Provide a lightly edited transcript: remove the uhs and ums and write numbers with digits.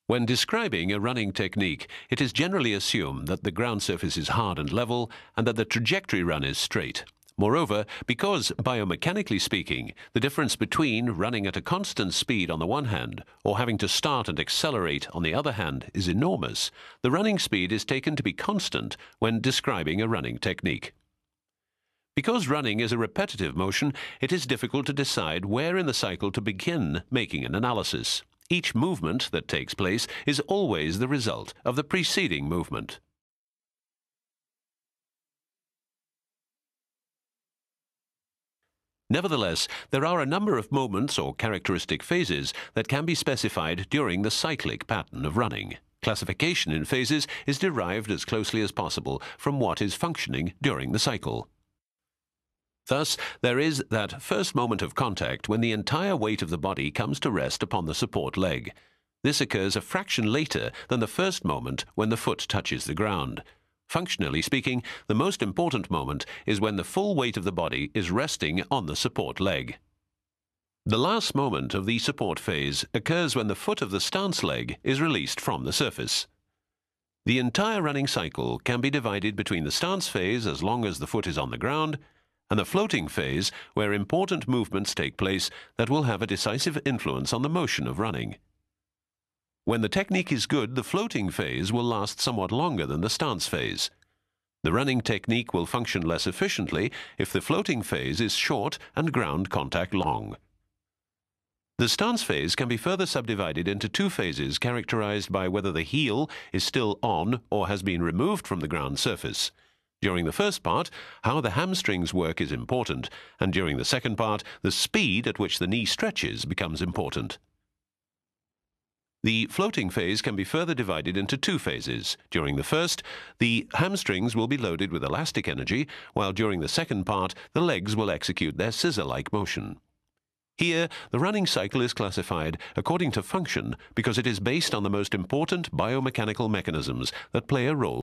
When describing a running technique, it is generally assumed that the ground surface is hard and level and that the trajectory run is straight. Moreover, because biomechanically speaking, the difference between running at a constant speed on the one hand or having to start and accelerate on the other hand is enormous, the running speed is taken to be constant when describing a running technique. Because running is a repetitive motion, it is difficult to decide where in the cycle to begin making an analysis. Each movement that takes place is always the result of the preceding movement. Nevertheless, there are a number of moments or characteristic phases that can be specified during the cyclic pattern of running. Classification in phases is derived as closely as possible from what is functioning during the cycle. Thus, there is that first moment of contact when the entire weight of the body comes to rest upon the support leg. This occurs a fraction later than the first moment when the foot touches the ground. Functionally speaking, the most important moment is when the full weight of the body is resting on the support leg. The last moment of the support phase occurs when the foot of the stance leg is released from the surface. The entire running cycle can be divided between the stance phase as long as the foot is on the ground and the floating phase where important movements take place that will have a decisive influence on the motion of running. When the technique is good, the floating phase will last somewhat longer than the stance phase. The running technique will function less efficiently if the floating phase is short and ground contact long. The stance phase can be further subdivided into two phases characterized by whether the heel is still on or has been removed from the ground surface. During the first part, how the hamstrings work is important, and during the second part, the speed at which the knee stretches becomes important. The floating phase can be further divided into two phases. During the first, the hamstrings will be loaded with elastic energy, while during the second part, the legs will execute their scissor-like motion. Here, the running cycle is classified according to function because it is based on the most important biomechanical mechanisms that play a role